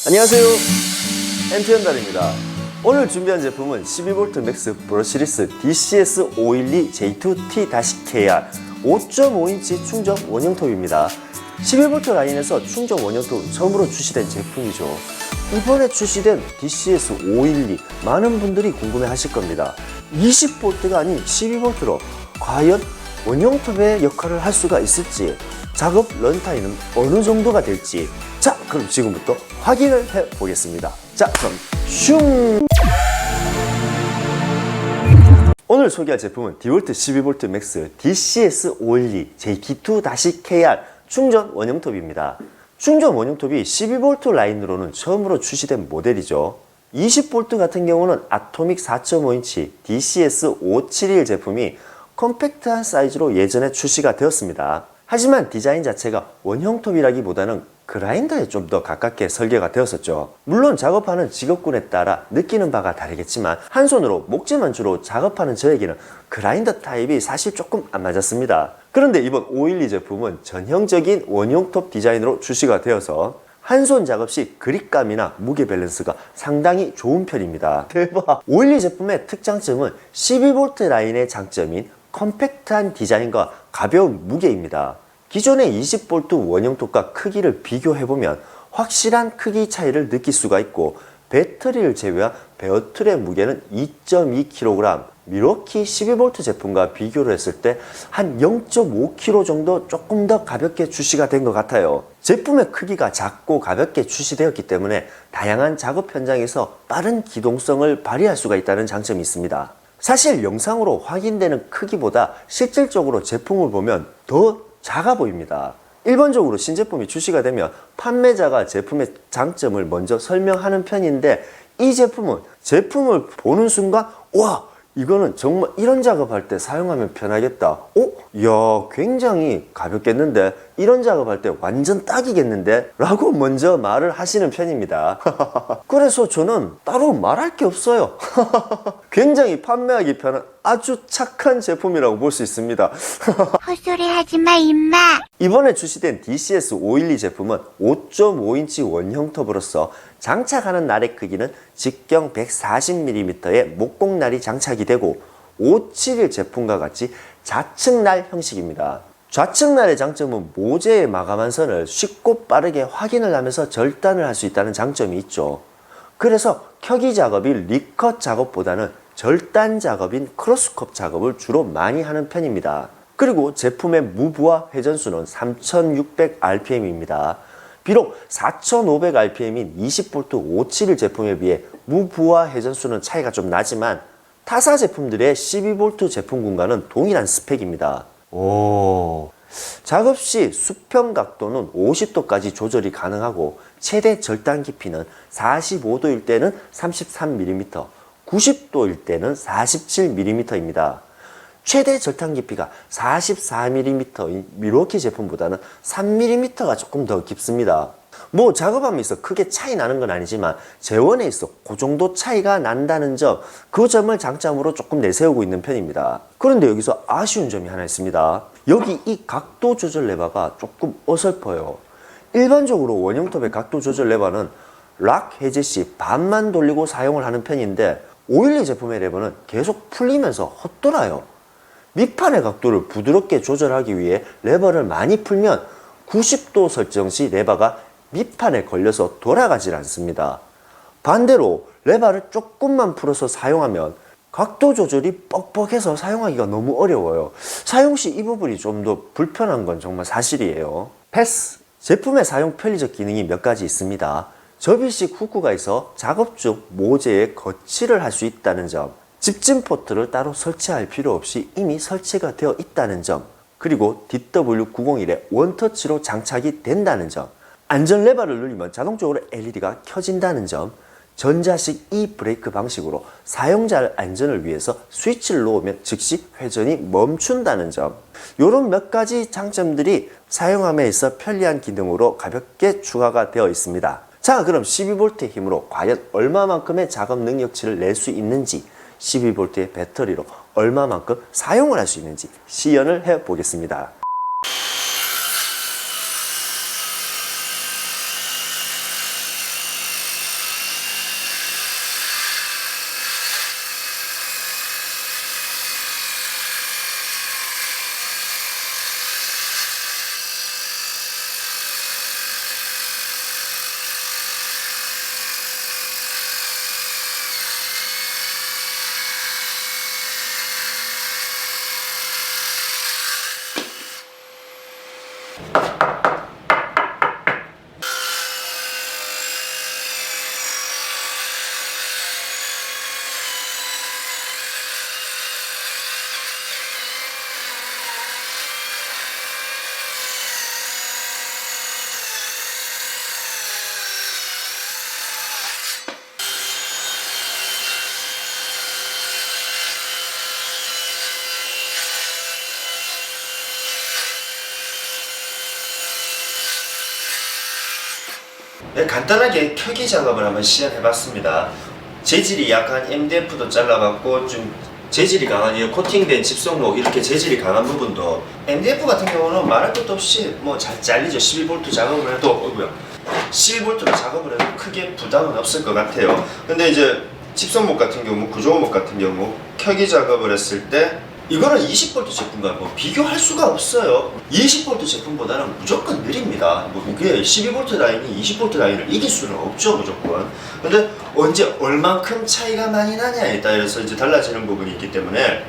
안녕하세요, 엔트연달입니다. 오늘 준비한 제품은 12V 맥스 브러시리스 DCS512J2T-KR 5.5인치 충전 원형톱입니다. 12V 라인에서 충전 원형톱 처음으로 출시된 제품이죠. 이번에 출시된 DCS512 많은 분들이 궁금해 하실 겁니다. 20V가 아닌 12V로 과연 원형톱의 역할을 할 수가 있을지, 작업 런타임은 어느 정도가 될지, 자, 그럼 지금부터 확인을 해 보겠습니다. 자, 그럼 슝! 오늘 소개할 제품은 디볼트 12V 맥스 DCS512JT2-KR 충전 원형톱입니다. 충전 원형톱이 12V 라인으로는 처음으로 출시된 모델이죠. 20V 같은 경우는 아토믹 4.5인치 DCS571 제품이 컴팩트한 사이즈로 예전에 출시가 되었습니다. 하지만 디자인 자체가 원형톱이라기보다는 그라인더에 좀 더 가깝게 설계가 되었었죠. 물론 작업하는 직업군에 따라 느끼는 바가 다르겠지만 한 손으로 목재만 주로 작업하는 저에게는 그라인더 타입이 사실 조금 안 맞았습니다. 그런데 이번 512 제품은 전형적인 원형톱 디자인으로 출시가 되어서 한 손 작업 시 그립감이나 무게 밸런스가 상당히 좋은 편입니다. 대박! 512 제품의 특장점은 12V 라인의 장점인 컴팩트한 디자인과 가벼운 무게입니다. 기존의 20V 원형톱과 크기를 비교해보면 확실한 크기 차이를 느낄 수가 있고, 배터리를 제외한 베어툴의 무게는 2.2kg, 미러키 12V 제품과 비교를 했을 때 한 0.5kg 정도 조금 더 가볍게 출시가 된 것 같아요. 제품의 크기가 작고 가볍게 출시되었기 때문에 다양한 작업 현장에서 빠른 기동성을 발휘할 수가 있다는 장점이 있습니다. 사실 영상으로 확인되는 크기보다 실질적으로 제품을 보면 더 작아 보입니다. 일반적으로 신제품이 출시가 되면 판매자가 제품의 장점을 먼저 설명하는 편인데, 이 제품은 제품을 보는 순간 와, 이거는 정말 이런 작업할 때 사용하면 편하겠다. 이야, 굉장히 가볍겠는데, 이런 작업할 때 완전 딱이겠는데? 라고 먼저 말을 하시는 편입니다. 그래서 저는 따로 말할 게 없어요. 굉장히 판매하기 편한 아주 착한 제품이라고 볼 수 있습니다. 헛소리 하지마 임마. 이번에 출시된 DCS512 제품은 5.5인치 원형톱으로서 장착하는 날의 크기는 직경 140mm의 목공날이 장착이 되고, 571 제품과 같이 좌측날 형식입니다. 좌측날의 장점은 모재의 마감한 선을 쉽고 빠르게 확인을 하면서 절단을 할 수 있다는 장점이 있죠. 그래서 켜기 작업이 리컷 작업보다는 절단 작업인 크로스컵 작업을 주로 많이 하는 편입니다. 그리고 제품의 무브와 회전수는 3600rpm입니다. 비록 4500rpm인 20V 571 제품에 비해 무브와 회전수는 차이가 좀 나지만 타사 제품들의 12V 제품군과는 동일한 스펙입니다. 작업 시 수평 각도는 50도까지 조절이 가능하고, 최대 절단 깊이는 45도일 때는 33mm, 90도일 때는 47mm입니다. 최대 절단 깊이가 44mm인 미러키 제품보다는 3mm가 조금 더 깊습니다. 뭐 작업하면서 크게 차이 나는 건 아니지만 재원에 있어 그 정도 차이가 난다는 점, 그 점을 장점으로 조금 내세우고 있는 편입니다. 그런데 여기서 아쉬운 점이 하나 있습니다. 여기 이 각도 조절 레버가 조금 어설퍼요. 일반적으로 원형톱의 각도 조절 레버는 락 해제 시 반만 돌리고 사용을 하는 편인데, 512 제품의 레버는 계속 풀리면서 헛돌아요. 밑판의 각도를 부드럽게 조절하기 위해 레버를 많이 풀면 90도 설정 시 레버가 밑판에 걸려서 돌아가질 않습니다. 반대로 레버를 조금만 풀어서 사용하면 각도 조절이 뻑뻑해서 사용하기가 너무 어려워요. 사용 시 이 부분이 좀 더 불편한 건 정말 사실이에요. 패스! 제품의 사용 편리적 기능이 몇 가지 있습니다. 접이식 후크가 있어 작업 중 모재에 거치를 할 수 있다는 점, 집진 포트를 따로 설치할 필요 없이 이미 설치가 되어 있다는 점, 그리고 DW901에 원터치로 장착이 된다는 점, 안전 레버를 누르면 자동적으로 LED가 켜진다는 점, 전자식 E-브레이크 방식으로 사용자의 안전을 위해서 스위치를 놓으면 즉시 회전이 멈춘다는 점, 이런 몇 가지 장점들이 사용함에 있어 편리한 기능으로 가볍게 추가가 되어 있습니다. 자, 그럼 12V의 힘으로 과연 얼마만큼의 작업 능력치를 낼 수 있는지, 12V의 배터리로 얼마만큼 사용을 할 수 있는지 시연을 해 보겠습니다. 간단하게 켜기 작업을 한번 시연해봤습니다. 재질이 약간 MDF도 잘라봤고 좀 재질이 강한 이 코팅된 집속목 이렇게 재질이 강한 부분도 MDF 같은 경우는 말할 것도 없이 뭐 잘 잘리죠. 12V 작업을 해도 12V로 작업을 해도 크게 부담은 없을 것 같아요. 근데 이제 집속목 같은 경우, 구조목 같은 경우 켜기 작업을 했을 때 이거는 20V 제품과 뭐 비교할 수가 없어요. 20V 제품보다는 무조건 느립니다. 뭐 이게 12V 라인이 20V 라인을 이길 수는 없죠, 무조건. 근데 언제 얼만큼 차이가 많이 나냐에 따라서 이제 달라지는 부분이 있기 때문에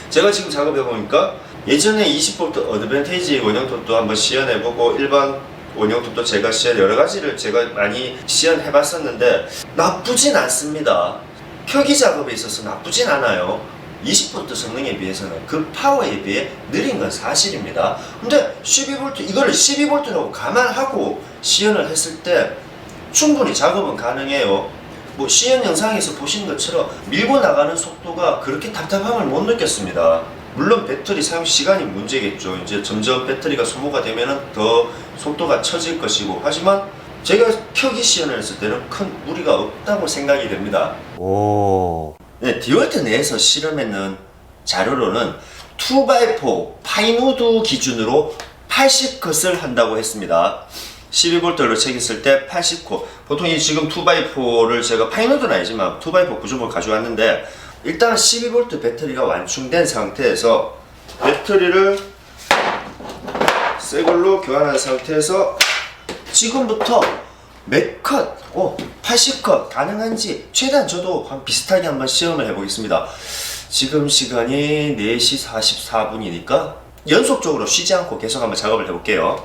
제가 지금 작업해 보니까 예전에 20V 어드밴티지 원형톱도 한번 시연해보고 일반 원형톱도 제가 여러 가지를 제가 많이 시연해봤었는데 나쁘진 않습니다. 켜기 작업에 있어서 나쁘진 않아요. 20V 성능에 비해서는 그 파워에 비해 느린 건 사실입니다. 근데 12V 이거를 12V라고 감안하고 시연을 했을 때 충분히 작업은 가능해요. 뭐 시연 영상에서 보신 것처럼 밀고 나가는 속도가 그렇게 답답함을 못 느꼈습니다. 물론 배터리 사용 시간이 문제겠죠. 이제 점점 배터리가 소모가 되면은 더 속도가 처질 것이고, 하지만 제가 켜기 시연을 했을 때는 큰 무리가 없다고 생각이 됩니다. 오. 네, 디월트 내에서 실험했는 자료로는 2x4 파인우드 기준으로 80컷을 한다고 했습니다. 12V로 책했을 때 80컷. 보통 이 지금 2x4를 제가 파인우드는 아니지만 2x4 구조목을 가져왔는데, 일단 12V 배터리가 완충된 상태에서 배터리를 새 걸로 교환한 상태에서 지금부터 몇 컷, 80컷 가능한지 최대한 저도 한 비슷하게 한번 시험을 해보겠습니다. 지금 시간이 4시 44분이니까 연속적으로 쉬지 않고 계속 한번 작업을 해볼게요.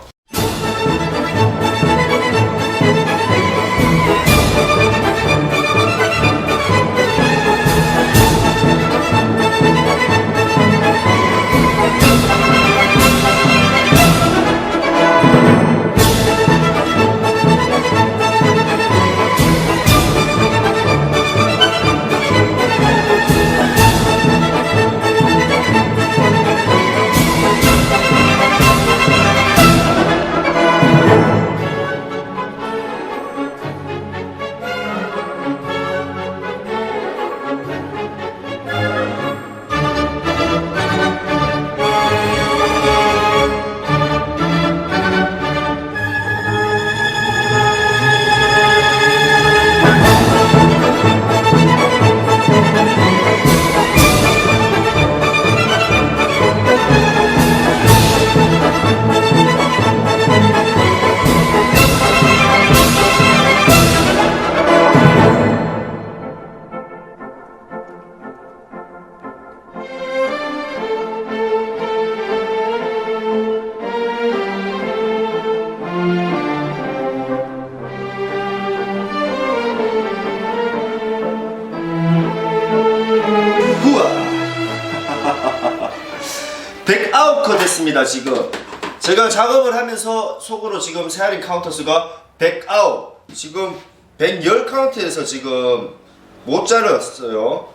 됐습니다. 지금 제가 작업을 하면서 속으로 지금 세아린 카운터 수가 109, 지금 110 카운트에서 지금 못 자랐어요.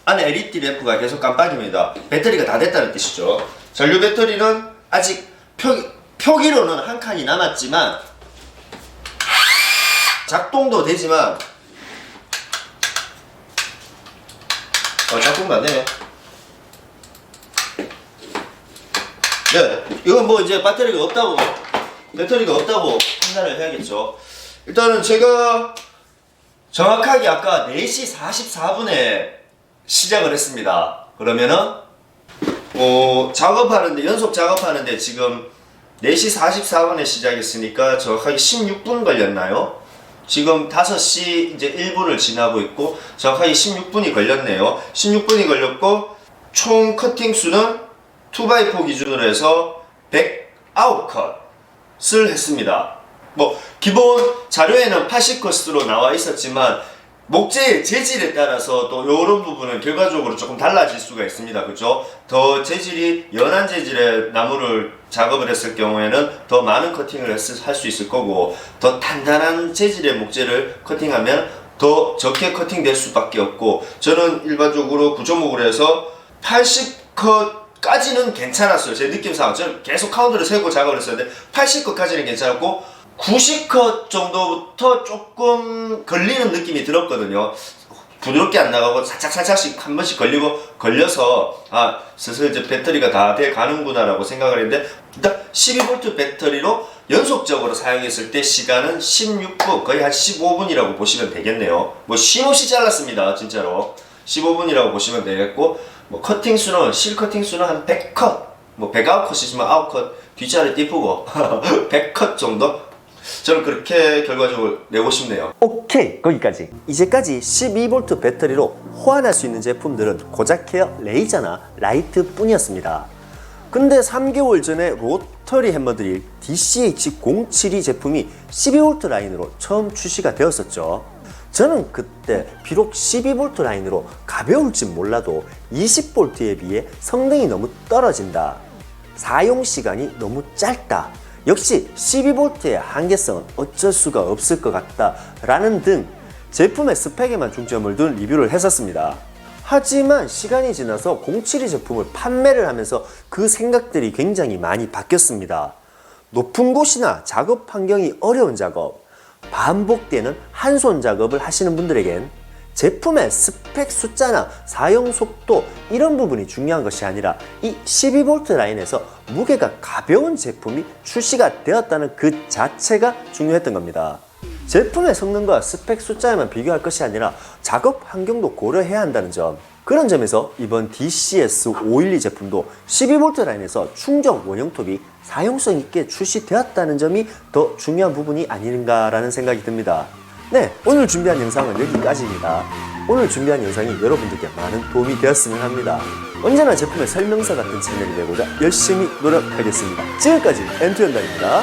안에 LED 램프가 계속 깜빡입니다. 배터리가 다 됐다는 뜻이죠. 전류 배터리는 아직 표기로는 한 칸이 남았지만 작동도 되지만 작동도 안 되네. 네, 이건 뭐 이제 배터리가 없다고 판단을 해야겠죠. 일단은 제가 정확하게 아까 4시 44분에 시작을 했습니다. 그러면은 작업하는데, 연속 작업하는데 지금 4시 44분에 시작했으니까 정확하게 16분 걸렸나요? 지금 5시 이제 1분을 지나고 있고 정확하게 16분이 걸렸네요. 16분이 걸렸고 총 커팅 수는 2x4 기준으로 해서 109컷을 했습니다. 뭐 기본 자료에는 80컷으로 나와 있었지만 목재의 재질에 따라서 또 이런 부분은 결과적으로 조금 달라질 수가 있습니다. 그죠? 더 재질이 연한 재질의 나무를 작업을 했을 경우에는 더 많은 커팅을 할 수 있을 거고, 더 단단한 재질의 목재를 커팅하면 더 적게 커팅될 수밖에 없고, 저는 일반적으로 구조목으로 해서 80컷까지는 괜찮았어요. 제 느낌상 저는 계속 카운트를 세고 작업을 했었는데 80컷까지는 괜찮았고 90컷 정도부터 조금 걸리는 느낌이 들었거든요. 부드럽게 안 나가고 살짝씩 한 번씩 걸려서 아 슬슬 이제 배터리가 다 돼 가는구나라고 생각을 했는데, 일단 12V 배터리로 연속적으로 사용했을 때 시간은 16분, 거의 한 15분이라고 보시면 되겠네요. 뭐 쉼없이 잘랐습니다. 진짜로 15분이라고 보시면 되겠고, 뭐 커팅 수는 실 커팅 수는 한 100컷, 뭐 109컷이지만 9컷 뒷자리 띠쁘고 100컷 정도. 저는 그렇게 결과적으로 내고 싶네요. 오케이, 거기까지. 이제까지 12V 배터리로 호환할 수 있는 제품들은 고작 케어 레이저나 라이트 뿐이었습니다. 근데 3개월 전에 로터리 햄머드릴 DCH072 제품이 12V 라인으로 처음 출시가 되었었죠. 저는 그때 비록 12V 라인으로 가벼울지 몰라도 20V에 비해 성능이 너무 떨어진다, 사용 시간이 너무 짧다, 역시 12V의 한계성은 어쩔 수가 없을 것 같다 라는 등 제품의 스펙에만 중점을 둔 리뷰를 했었습니다. 하지만 시간이 지나서 072 제품을 판매를 하면서 그 생각들이 굉장히 많이 바뀌었습니다. 높은 곳이나 작업 환경이 어려운 작업, 반복되는 한손 작업을 하시는 분들에겐 제품의 스펙 숫자나 사용 속도 이런 부분이 중요한 것이 아니라 이 12V 라인에서 무게가 가벼운 제품이 출시가 되었다는 그 자체가 중요했던 겁니다. 제품의 성능과 스펙 숫자에만 비교할 것이 아니라 작업 환경도 고려해야 한다는 점, 그런 점에서 이번 DCS512 제품도 12V 라인에서 충전 원형톱이 사용성 있게 출시되었다는 점이 더 중요한 부분이 아닌가라는 생각이 듭니다. 네, 오늘 준비한 영상은 여기까지입니다. 오늘 준비한 영상이 여러분들께 많은 도움이 되었으면 합니다. 언제나 제품의 설명서 같은 채널이 되고자 열심히 노력하겠습니다. 지금까지 엔투연단입니다.